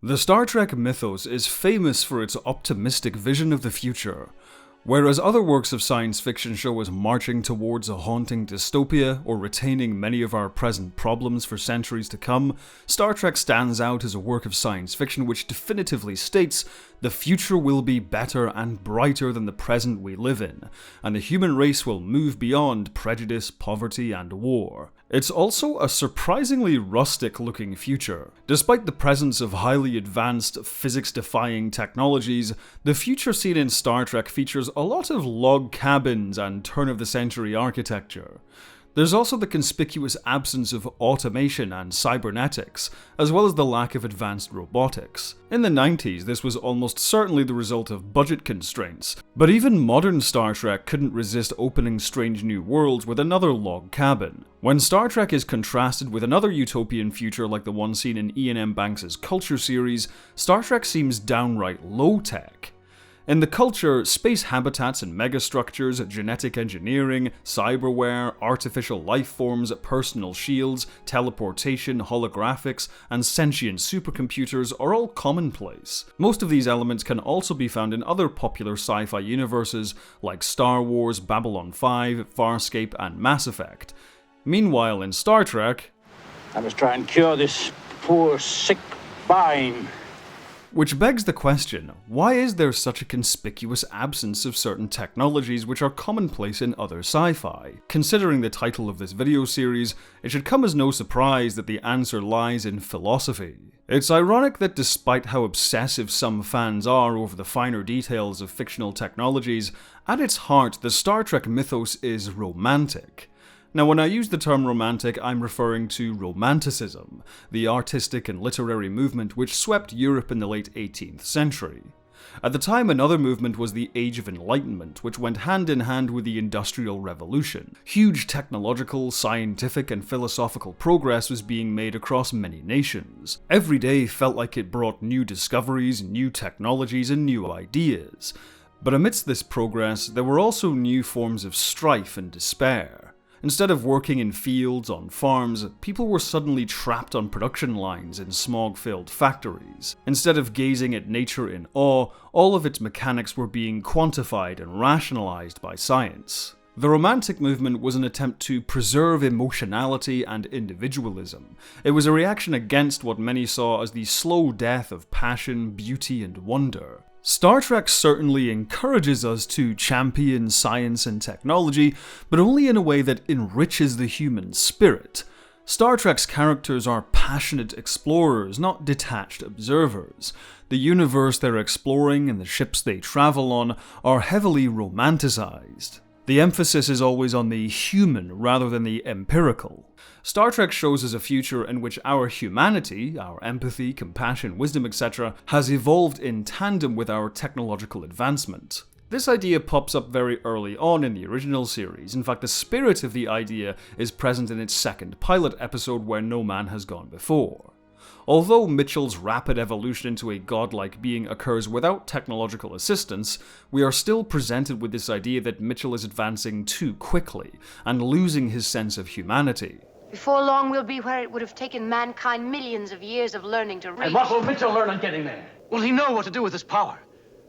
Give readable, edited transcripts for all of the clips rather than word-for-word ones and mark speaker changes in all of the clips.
Speaker 1: The Star Trek mythos is famous for its optimistic vision of the future. Whereas other works of science fiction show us marching towards a haunting dystopia or retaining many of our present problems for centuries to come, Star Trek stands out as a work of science fiction which definitively states the future will be better and brighter than the present we live in, and the human race will move beyond prejudice, poverty, and war. It's also a surprisingly rustic-looking future. Despite the presence of highly advanced, physics-defying technologies, the future seen in Star Trek features a lot of log cabins and turn-of-the-century architecture. There's also the conspicuous absence of automation and cybernetics, as well as the lack of advanced robotics. In the 90s, this was almost certainly the result of budget constraints, but even modern Star Trek couldn't resist opening Strange New Worlds with another log cabin. When Star Trek is contrasted with another utopian future like the one seen in Ian M. Banks' Culture series, Star Trek seems downright low-tech. In the Culture, space habitats and megastructures, genetic engineering, cyberware, artificial life forms, personal shields, teleportation, holographics, and sentient supercomputers are all commonplace. Most of these elements can also be found in other popular sci-fi universes like Star Wars, Babylon 5, Farscape, and Mass Effect. Meanwhile, in Star Trek,
Speaker 2: I must try and cure this poor, sick vine.
Speaker 1: Which begs the question, why is there such a conspicuous absence of certain technologies which are commonplace in other sci-fi? Considering the title of this video series, it should come as no surprise that the answer lies in philosophy. It's ironic that despite how obsessive some fans are over the finer details of fictional technologies, at its heart the Star Trek mythos is romantic. Now, when I use the term romantic, I'm referring to Romanticism, the artistic and literary movement which swept Europe in the late 18th century. At the time, another movement was the Age of Enlightenment, which went hand in hand with the Industrial Revolution. Huge technological, scientific, and philosophical progress was being made across many nations. Every day felt like it brought new discoveries, new technologies, and new ideas. But amidst this progress, there were also new forms of strife and despair. Instead of working in fields, on farms, people were suddenly trapped on production lines in smog-filled factories. Instead of gazing at nature in awe, all of its mechanics were being quantified and rationalized by science. The Romantic movement was an attempt to preserve emotionality and individualism. It was a reaction against what many saw as the slow death of passion, beauty, and wonder. Star Trek certainly encourages us to champion science and technology, but only in a way that enriches the human spirit. Star Trek's characters are passionate explorers, not detached observers. The universe they're exploring and the ships they travel on are heavily romanticized. The emphasis is always on the human rather than the empirical. Star Trek shows us a future in which our humanity, our empathy, compassion, wisdom, etc., has evolved in tandem with our technological advancement. This idea pops up very early on in the original series. In fact, the spirit of the idea is present in its second pilot episode, Where No Man Has Gone Before. Although Mitchell's rapid evolution into a godlike being occurs without technological assistance, we are still presented with this idea that Mitchell is advancing too quickly and losing his sense of humanity.
Speaker 3: Before long, we'll be where it would have taken mankind millions of years of learning to reach.
Speaker 4: And what will Mitchell learn on getting there? Will he know what to do with his power?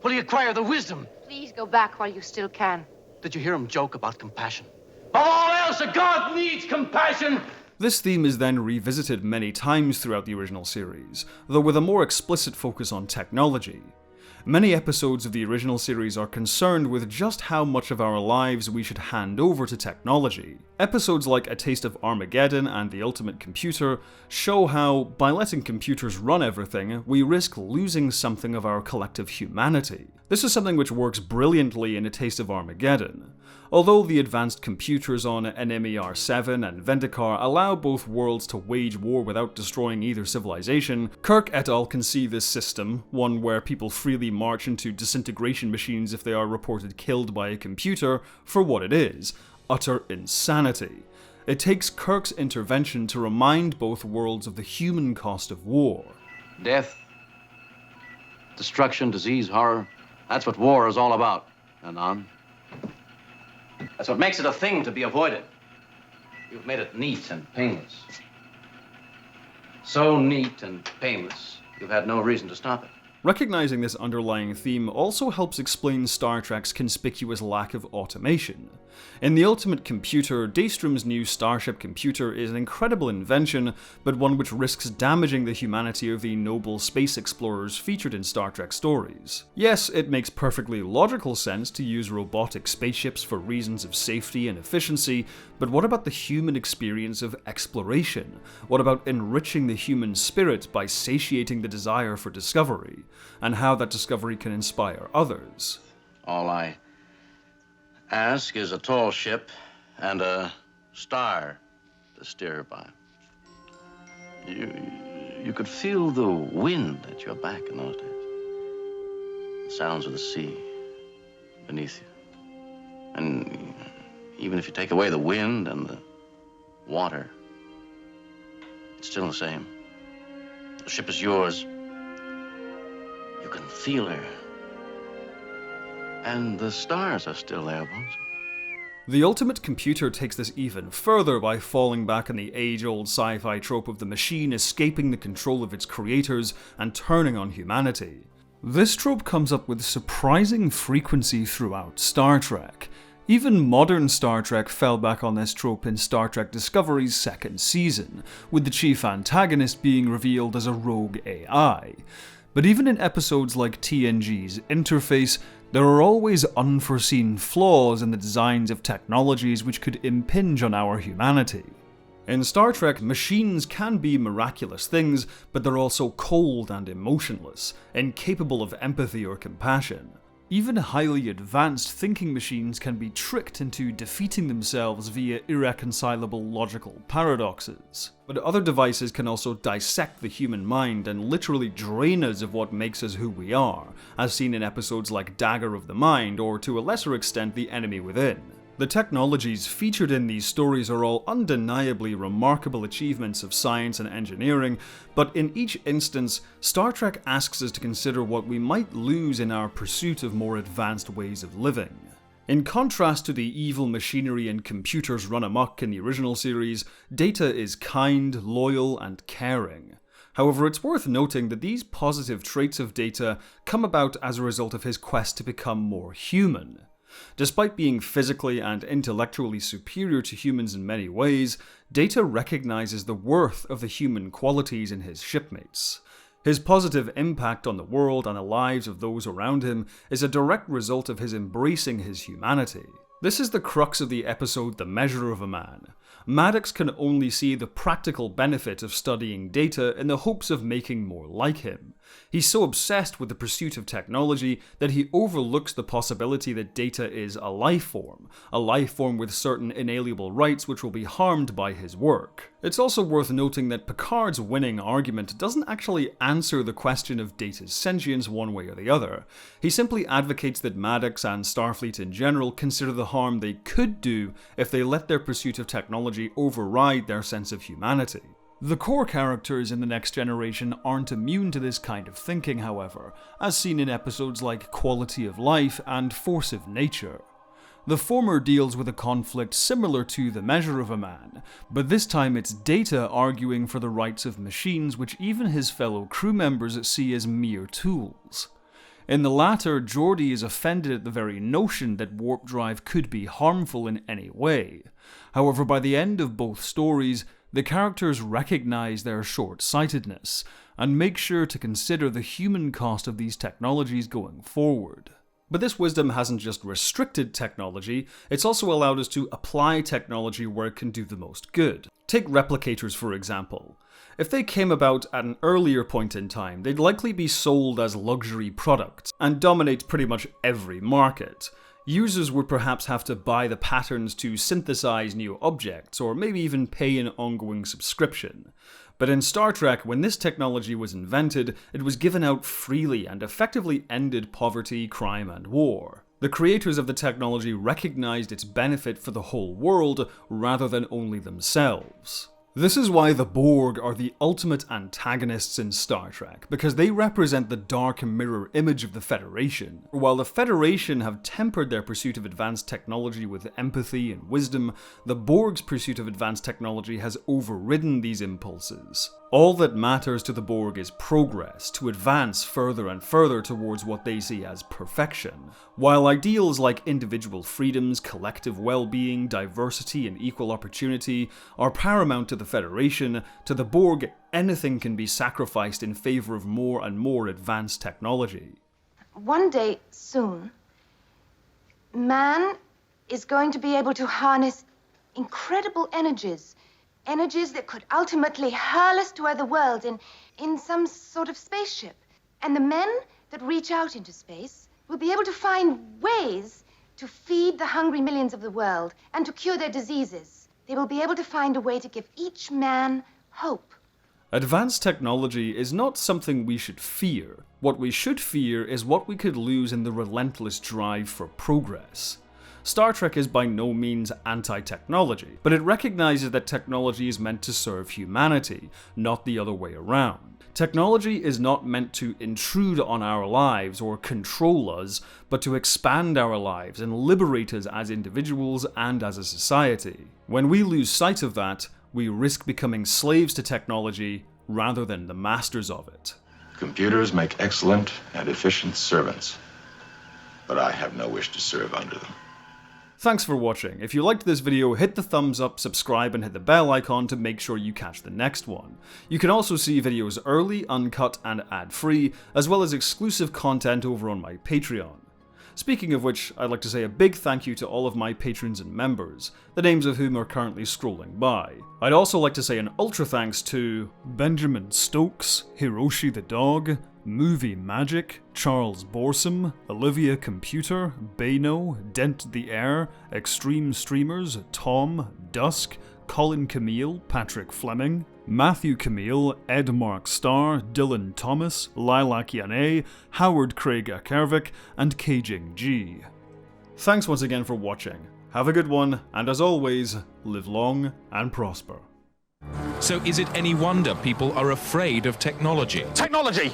Speaker 4: Will he acquire the wisdom?
Speaker 3: Please go back while you still can.
Speaker 4: Did you hear him joke about compassion? Above all else, a god needs compassion!
Speaker 1: This theme is then revisited many times throughout the original series, though with a more explicit focus on technology. Many episodes of the original series are concerned with just how much of our lives we should hand over to technology. Episodes like A Taste of Armageddon and The Ultimate Computer show how, by letting computers run everything, we risk losing something of our collective humanity. This is something which works brilliantly in A Taste of Armageddon. Although the advanced computers on NMER-7 and Vendikar allow both worlds to wage war without destroying either civilization, Kirk et al. Can see this system, one where people freely march into disintegration machines if they are reported killed by a computer, for what it is: utter insanity. It takes Kirk's intervention to remind both worlds of the human cost of war.
Speaker 5: Death, destruction, disease, horror. That's what war is all about. And on. That's what makes it a thing to be avoided. You've made it neat and painless. So neat and painless, you've had no reason to stop it.
Speaker 1: Recognizing this underlying theme also helps explain Star Trek's conspicuous lack of automation. In The Ultimate Computer, Daystrom's new Starship computer is an incredible invention, but one which risks damaging the humanity of the noble space explorers featured in Star Trek stories. Yes, it makes perfectly logical sense to use robotic spaceships for reasons of safety and efficiency, but what about the human experience of exploration? What about enriching the human spirit by satiating the desire for discovery? And how that discovery can inspire others.
Speaker 5: All I ask is a tall ship and a star to steer by. You could feel the wind at your back in those days. The sounds of the sea beneath you. And even if you take away the wind and the water, it's still the same. The ship is yours. You can feel her. And the stars are still there, Bones.
Speaker 1: The Ultimate Computer takes this even further by falling back on the age-old sci-fi trope of the machine escaping the control of its creators and turning on humanity. This trope comes up with surprising frequency throughout Star Trek. Even modern Star Trek fell back on this trope in Star Trek Discovery's second season, with the chief antagonist being revealed as a rogue AI. But even in episodes like TNG's Interface, there are always unforeseen flaws in the designs of technologies which could impinge on our humanity. In Star Trek, machines can be miraculous things, but they're also cold and emotionless, incapable of empathy or compassion. Even highly advanced thinking machines can be tricked into defeating themselves via irreconcilable logical paradoxes. But other devices can also dissect the human mind and literally drain us of what makes us who we are, as seen in episodes like Dagger of the Mind, or to a lesser extent The Enemy Within. The technologies featured in these stories are all undeniably remarkable achievements of science and engineering, but in each instance, Star Trek asks us to consider what we might lose in our pursuit of more advanced ways of living. In contrast to the evil machinery and computers run amok in the original series, Data is kind, loyal, and caring. However, it's worth noting that these positive traits of Data come about as a result of his quest to become more human. Despite being physically and intellectually superior to humans in many ways, Data recognizes the worth of the human qualities in his shipmates. His positive impact on the world and the lives of those around him is a direct result of his embracing his humanity. This is the crux of the episode The Measure of a Man. Maddox can only see the practical benefit of studying Data in the hopes of making more like him. He's so obsessed with the pursuit of technology that he overlooks the possibility that Data is a life form with certain inalienable rights which will be harmed by his work. It's also worth noting that Picard's winning argument doesn't actually answer the question of Data's sentience one way or the other. He simply advocates that Maddox and Starfleet in general consider the harm they could do if they let their pursuit of technology override their sense of humanity. The core characters in The Next Generation aren't immune to this kind of thinking, however, as seen in episodes like Quality of Life and Force of Nature. The former deals with a conflict similar to The Measure of a Man, but this time it's Data arguing for the rights of machines which even his fellow crew members see as mere tools. In the latter, Geordi is offended at the very notion that warp drive could be harmful in any way. However, by the end of both stories, the characters recognize their short-sightedness and make sure to consider the human cost of these technologies going forward. But this wisdom hasn't just restricted technology, it's also allowed us to apply technology where it can do the most good. Take replicators for example. If they came about at an earlier point in time, they'd likely be sold as luxury products and dominate pretty much every market. Users would perhaps have to buy the patterns to synthesize new objects, or maybe even pay an ongoing subscription. But in Star Trek, when this technology was invented, it was given out freely and effectively ended poverty, crime, and war. The creators of the technology recognized its benefit for the whole world rather than only themselves. This is why the Borg are the ultimate antagonists in Star Trek, because they represent the dark mirror image of the Federation. While the Federation have tempered their pursuit of advanced technology with empathy and wisdom, the Borg's pursuit of advanced technology has overridden these impulses. All that matters to the Borg is progress, to advance further and further towards what they see as perfection. While ideals like individual freedoms, collective well-being, diversity and equal opportunity are paramount to the Federation, to the Borg anything can be sacrificed in favour of more and more advanced technology.
Speaker 3: One day soon, man is going to be able to harness incredible energies that could ultimately hurl us to other worlds in some sort of spaceship. And the men that reach out into space will be able to find ways to feed the hungry millions of the world and to cure their diseases. They will be able to find a way to give each man hope.
Speaker 1: Advanced technology is not something we should fear. What we should fear is what we could lose in the relentless drive for progress. Star Trek is by no means anti-technology, but it recognizes that technology is meant to serve humanity, not the other way around. Technology is not meant to intrude on our lives or control us, but to expand our lives and liberate us as individuals and as a society. When we lose sight of that, we risk becoming slaves to technology rather than the masters of it.
Speaker 6: Computers make excellent and efficient servants, but I have no wish to serve under them.
Speaker 1: Thanks for watching. If you liked this video, hit the thumbs up, subscribe and hit the bell icon to make sure you catch the next one. You can also see videos early, uncut and ad-free, as well as exclusive content over on my Patreon. Speaking of which, I'd like to say a big thank you to all of my patrons and members, the names of whom are currently scrolling by. I'd also like to say an ultra thanks to Benjamin Stokes, Hiroshi the Dog, Movie Magic, Charles Borsam, Olivia Computer, Bano, Dent the Air, Extreme Streamers, Tom, Dusk, Colin Camille, Patrick Fleming, Matthew Camille, Ed Mark Starr, Dylan Thomas, Lilac Yane, Howard Craig Akarvik, and Kajing G. Thanks once again for watching. Have a good one, and as always, live long and prosper.
Speaker 7: So is it any wonder people are afraid of technology?
Speaker 4: Technology!